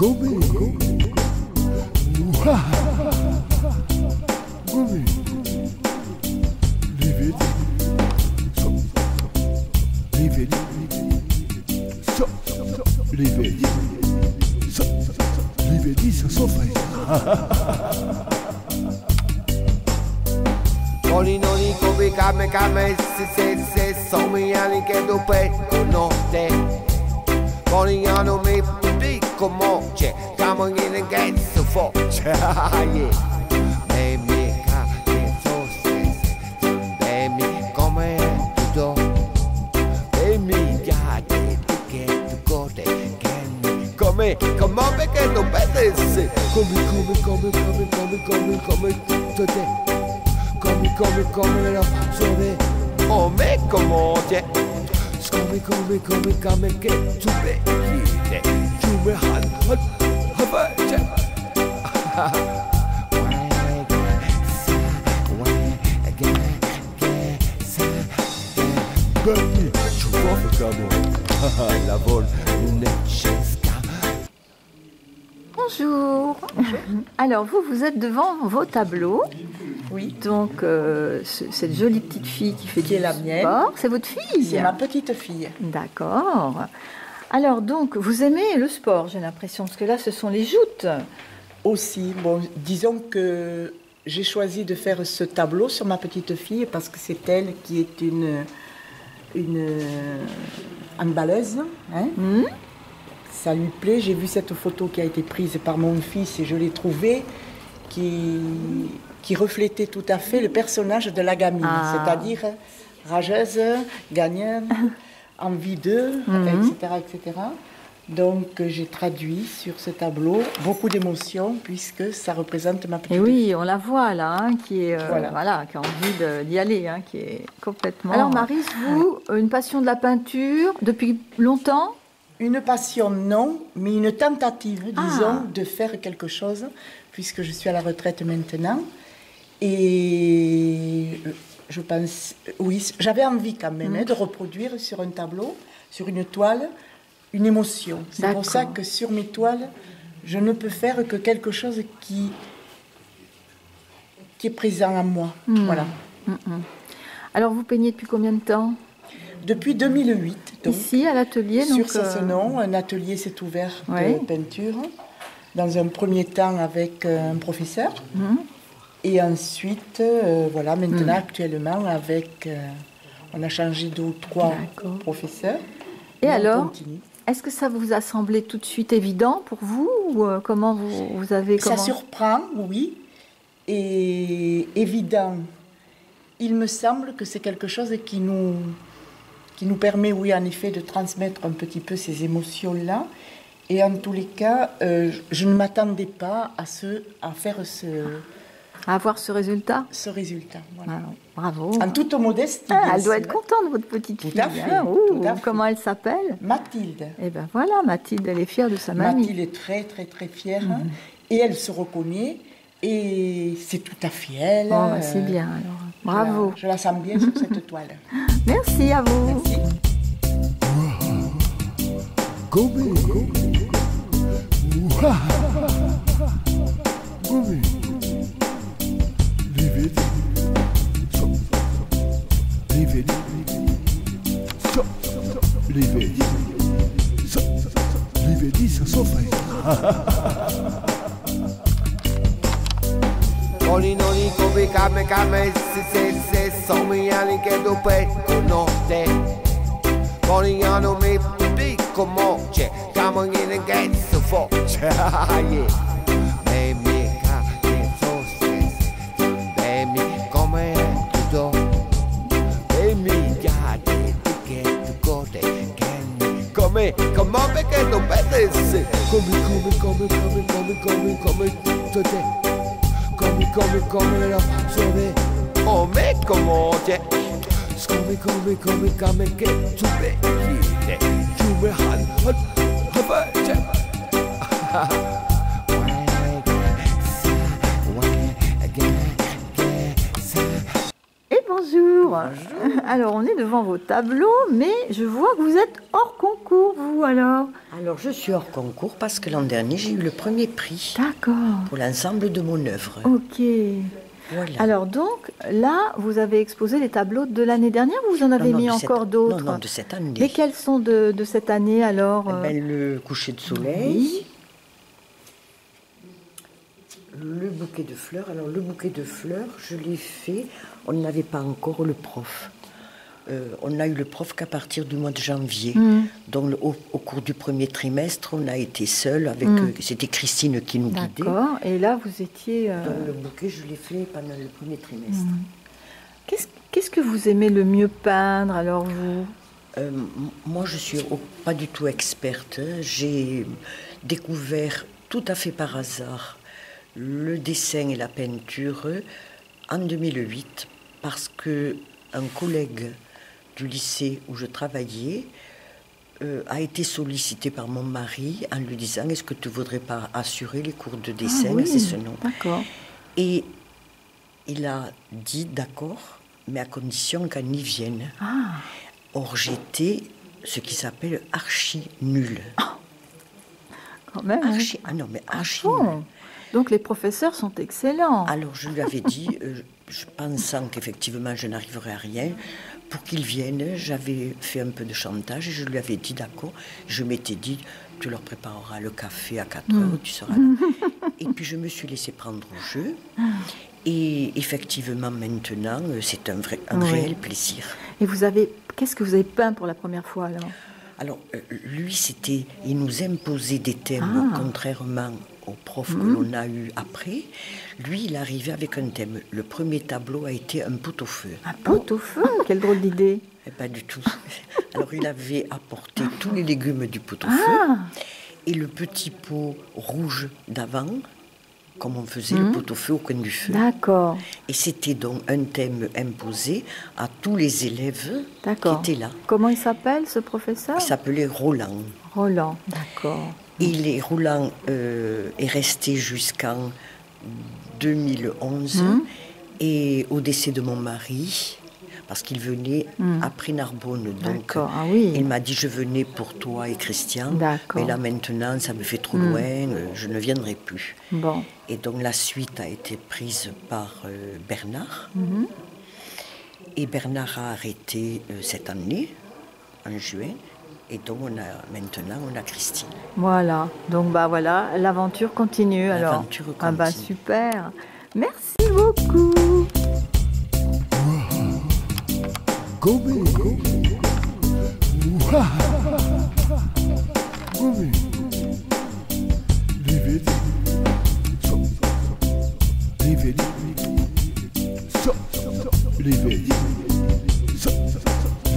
Come, come, lividi, so, lividi, so, lividi, so, lividi, so soffre. Noni noni come kame se somi anni che tu no te. Noni hanno mi pico moce, come in a get so forte. Yeah. Baby, che so baby, come tu baby, già che tu gode, come perché non pensi? Come te. Come la sole o me como te come che tu vedi tu me han Bernie, tu vois comme la vol Bonjour. Alors vous êtes devant vos tableaux. Oui. Donc cette jolie petite fille qui fait qui est la mienne. C'est votre fille? C'est ma petite fille. D'accord. Alors donc vous aimez le sport, j'ai l'impression, parce que là ce sont les joutes. Aussi, bon, disons que j'ai choisi de faire ce tableau sur ma petite fille parce que c'est elle qui est une handballeuse. Hein. Ça lui plaît. J'ai vu cette photo qui a été prise par mon fils et je l'ai trouvée qui reflétait tout à fait le personnage de la gamine, c'est-à-dire rageuse, gagnante, envie d'eux, etc. Donc j'ai traduit sur ce tableau beaucoup d'émotions puisque ça représente ma petite fille. Et oui, fille. on la voit là, hein, qui est qui a envie d'y aller, hein, qui est complètement. Alors Maryse, vous, une passion de la peinture depuis longtemps? Une passion, non, mais une tentative, disons, de faire quelque chose, puisque je suis à la retraite maintenant. Et je pense, oui, j'avais envie quand même de reproduire sur un tableau, sur une toile, une émotion. C'est pour ça que sur mes toiles, je ne peux faire que quelque chose qui est présent en moi. Voilà. Alors vous peignez depuis combien de temps? Depuis 2008. Donc, ici, à l'atelier. Sur Sassenon, un atelier s'est ouvert de peinture. Dans un premier temps avec un professeur. Et ensuite, voilà, maintenant, actuellement, avec... on a changé 2 ou 3 professeurs. Et alors, est-ce que ça vous a semblé tout de suite évident pour vous? Ou comment vous avez... Ça surprend, oui. Et évident. Il me semble que c'est quelque chose qui nous permet, oui, en effet, de transmettre un petit peu ces émotions-là. Et en tous les cas, je ne m'attendais pas à avoir ce résultat. Ce résultat, voilà. Bravo. En toute modestie. Elle doit être contente, votre petite fille. Tout à fait. Comment elle s'appelle? Mathilde. Eh bien voilà, Mathilde, elle est fière de sa mamie. Mathilde est très, très, très fière. Et elle se reconnaît. Et c'est tout à fait elle. C'est bien, alors. Bravo. Je la sens bien sur cette toile. Merci à vous. Merci. Lividi, ça soffre. Noni come kame se somi anni che tu no te. Noni hanno mi pico moce, come in a get so forte. Yeah. Baby, che so baby, come tu baby, già che tu gode, come perché non pensi? Come te. Come la sole o me como te. Come che tu vedi tu me han Et bonjour. Alors, on est devant vos tableaux, mais je vois que vous êtes hors concours, vous, alors. Alors, je suis hors concours parce que l'an dernier, j'ai eu le premier prix. D'accord. Pour l'ensemble de mon œuvre. Ok. Voilà. Alors, donc, là, vous avez exposé les tableaux de l'année dernière ou vous en avez mis encore d'autres? Non, de cette année. Lesquels sont de cette année, alors? Le coucher de soleil. Oui. Le bouquet de fleurs. Alors, le bouquet de fleurs, je l'ai fait. On n'avait pas encore le prof. On n'a eu le prof qu'à partir du mois de janvier. Donc, au cours du premier trimestre, on a été seuls avec. C'était Christine qui nous guidait. D'accord. Et là, vous étiez. Donc, le bouquet, je l'ai fait pendant le premier trimestre. Qu'est-ce que vous aimez le mieux peindre, alors, vous? Moi, je suis pas du tout experte. J'ai découvert tout à fait par hasard le dessin et la peinture en 2008 parce que un collègue du lycée où je travaillais a été sollicité par mon mari en lui disant: est-ce que tu voudrais pas assurer les cours de dessin? Oui, c'est ce nom. D'accord. Et il a dit d'accord, mais à condition qu'on y vienne. Or, j'étais ce qui s'appelle archi nulle. Quand même. Non, mais archi bon. nulle. Donc les professeurs sont excellents. Alors je lui avais dit, je pensant qu'effectivement je n'arriverais à rien, pour qu'il vienne, j'avais fait un peu de chantage et je lui avais dit d'accord. Je m'étais dit, tu leur prépareras le café à 4 heures, tu seras là. Et puis je me suis laissé prendre au jeu. Et effectivement maintenant, c'est un réel plaisir. Et qu'est-ce que vous avez peint pour la première fois alors? Alors lui, il nous imposait des thèmes contrairement au prof que l'on a eu après. Lui, il arrivait avec un thème. Le premier tableau a été un pot-au-feu. Un pot-au-feu? Quelle drôle d'idée. Pas du tout. Alors, il avait apporté tous les légumes du pot-au-feu et le petit pot rouge d'avant, comme on faisait le pot-au-feu au coin du feu. D'accord. Et c'était donc un thème imposé à tous les élèves qui étaient là. Comment il s'appelle, ce professeur? Il s'appelait Roland. Roland, d'accord. Et Roland est resté jusqu'en 2011 et au décès de mon mari, parce qu'il venait après Narbonne. Donc il m'a dit: je venais pour toi et Christian, mais là maintenant ça me fait trop loin, je ne viendrai plus. Bon. Et donc la suite a été prise par Bernard. Et Bernard a arrêté cette année, en juin. Et donc maintenant on a Christine. Voilà, donc voilà, l'aventure continue. L'aventure continue. Ah bah super, merci beaucoup. Gomé, Gomé,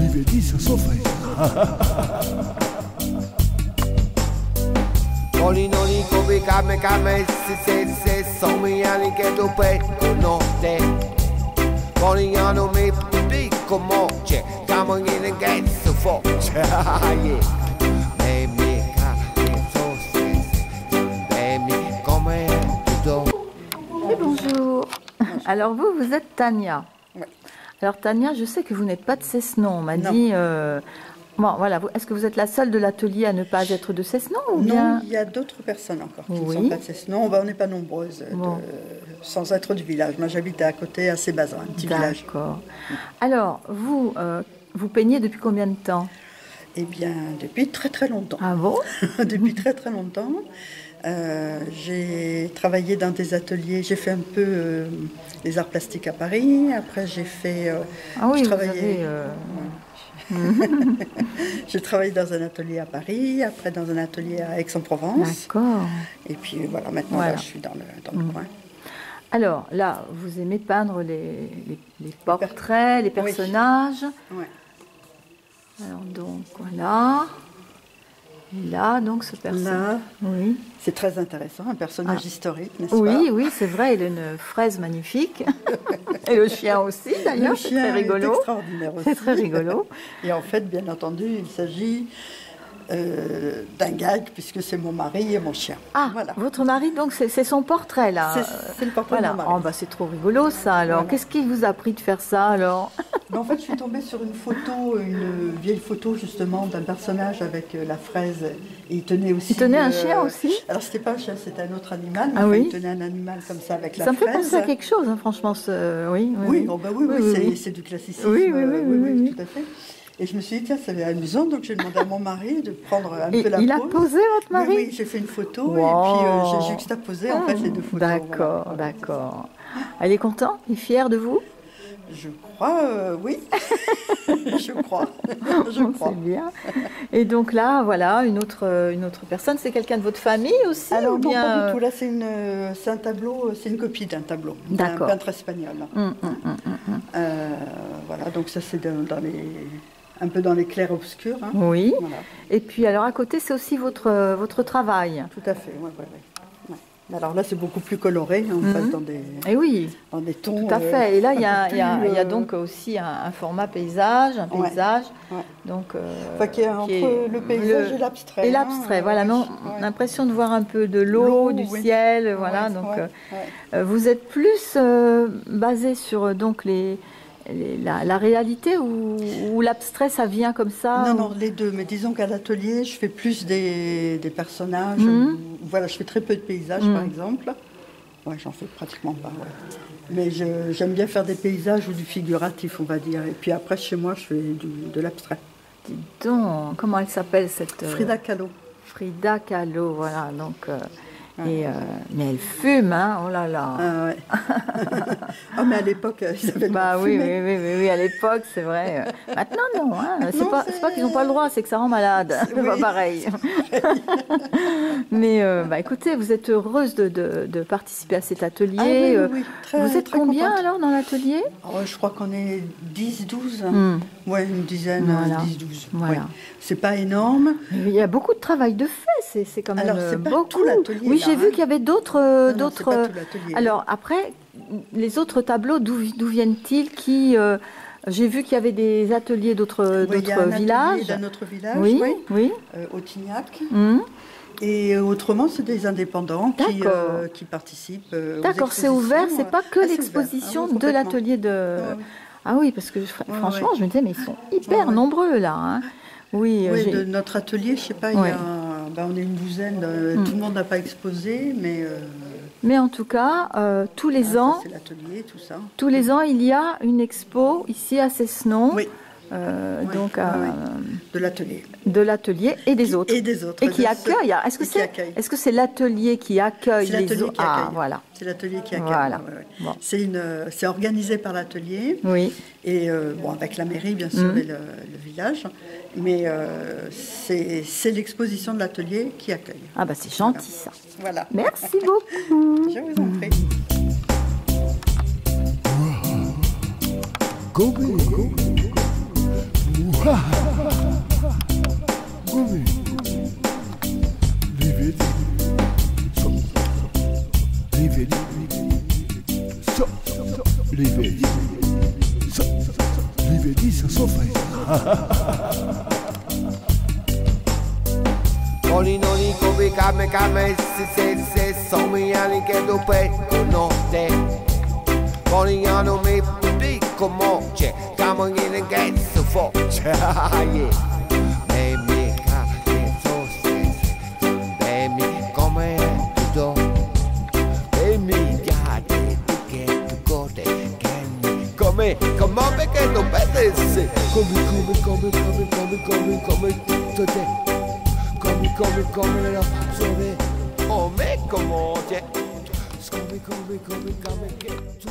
Livedi, ça s'offre. Noli noli come kame kame se somigliano che tu no te Vogliano me piccolo moce Come in a ghetto forte Yeah Et bonjour. Alors vous êtes Tania. Oui. Alors Tania, je sais que vous n'êtes pas de Cessenon. On m'a dit... Bon, voilà. Est-ce que vous êtes la seule de l'atelier à ne pas être de Cessenon ou bien... Non, il y a d'autres personnes encore qui ne sont pas de Cessenon. On n'est pas nombreuses, sans être du village. Moi, j'habite à côté, à Sébazan, un petit village. D'accord. Alors, vous peignez depuis combien de temps? Eh bien, depuis très très longtemps. Ah bon? Depuis très très longtemps. J'ai travaillé dans des ateliers, j'ai fait un peu les arts plastiques à Paris. Après, j'ai fait... J'ai travaillé dans un atelier à Paris, après dans un atelier à Aix-en-Provence. D'accord. Et puis voilà, maintenant là, je suis dans le coin. Alors là, vous aimez peindre les portraits, les personnages. Oui. Alors donc voilà. Et là, donc ce personnage. Oui. C'est très intéressant, un personnage historique, n'est-ce pas? Oui, c'est vrai, il a une fraise magnifique. Et le chien aussi, d'ailleurs, c'est très rigolo. Est extraordinaire aussi. C'est très rigolo. Et en fait, bien entendu, il s'agit d'un gag, puisque c'est mon mari et mon chien. Ah, voilà. Votre mari, donc c'est son portrait, là. C'est le portrait de mon mari. Oh, bah, c'est trop rigolo, ça, alors. Voilà. Qu'est-ce qui vous a pris de faire ça, alors? En fait, je suis tombée sur une photo, une vieille photo justement d'un personnage avec la fraise. Et il tenait aussi. Il tenait un chien aussi? Alors, c'était pas un chien, c'était un autre animal. Ah oui? Il tenait un animal comme ça avec la fraise. Ça fraise. me fait penser à quelque chose, hein, franchement. Oui, oh, bah oui, c'est du classicisme. Oui, tout à fait. Et je me suis dit, tiens, ça va être amusant, donc j'ai demandé à mon mari de prendre un peu la pose. Il a posé, votre mari? Oui, j'ai fait une photo et puis j'ai juxtaposé en fait les deux photos. D'accord, voilà. D'accord. Elle est contente? Il est fier de vous? Je crois, oui. Je crois. C'est bien. Et donc là, voilà, une autre personne. C'est quelqu'un de votre famille aussi? Alors, non, pas du tout. Là, c'est un tableau, c'est une copie d'un tableau. D'un peintre espagnol. Voilà, donc ça, c'est un peu dans les clairs-obscurs. Hein. Oui. Voilà. Et puis, alors, à côté, c'est aussi votre travail. Tout à fait, oui. Alors là, c'est beaucoup plus coloré, on passe dans des tons. Tout à fait. Et là, il y a donc aussi un format paysage, donc qui est entre le paysage et l'abstrait. Et l'abstrait, voilà. Mais on a l'impression de voir un peu de l'eau, du ciel, voilà. Donc, vous êtes plus basé sur donc la réalité ou l'abstrait, ça vient comme ça? Non, les deux. Mais disons qu'à l'atelier, je fais plus des personnages. Voilà, je fais très peu de paysages, par exemple. Ouais, j'en fais pratiquement pas. Ouais. Mais j'aime bien faire des paysages ou du figuratif, on va dire. Et puis après, chez moi, je fais de l'abstrait. Dis donc, comment elle s'appelle cette... Frida Kahlo. Frida Kahlo, voilà. Donc... mais elle fume, hein, oh là là. Ah ouais. Ah, mais à l'époque, ils avaient le droit de fumer. Oui, à l'époque, c'est vrai. Maintenant, non. Hein. C'est pas qu'ils n'ont pas le droit, c'est que ça rend malade. C'est pas pareil. Mais écoutez, vous êtes heureuse de participer à cet atelier. Oui, très, vous êtes très combien contente. Alors dans l'atelier? Je crois qu'on est 10-12. Ouais, une dizaine, 10-12. Voilà. Ouais. C'est pas énorme. Il y a beaucoup de travail de fait, c'est quand même c'est pas beaucoup. Tout l'atelier. Oui, j'ai vu qu'il y avait d'autres. Non, c'est pas tout l'atelier. Alors après, les autres tableaux, d'où viennent-ils? J'ai vu qu'il y avait des ateliers d'autres villages. D'un autre village, oui. Autignac. Et autrement, c'est des indépendants qui participent. D'accord, c'est ouvert, c'est pas que l'exposition de l'atelier de. Ah oui, parce que franchement, je me disais, mais ils sont hyper nombreux là. Hein. Oui, de notre atelier, je sais pas, on est une douzaine, tout le monde n'a pas exposé, mais... Mais en tout cas, tous les ans, c'est l'atelier, tout ça. Tous les ans, il y a une expo ici à Cessenon. Oui. Donc de l'atelier. De l'atelier et des autres. Et des autres. Et qui accueille. Est-ce que c'est l'atelier qui accueille les autres? Ah, voilà. C'est l'atelier qui accueille. Voilà. Bon. C'est organisé par l'atelier. Oui. Et avec la mairie, bien sûr, et le village. Mais c'est l'exposition de l'atelier qui accueille. Ah bah c'est gentil ça. Voilà. Merci beaucoup. Je vous en prie. Noni come kame se somigliano che tu notte Conigliano mi dico moce Come in che so foce E mica che so se mi come tutto E mi piace che tu gode Come perché tu pensi Come tutte come la passione oh me come c'è come che tu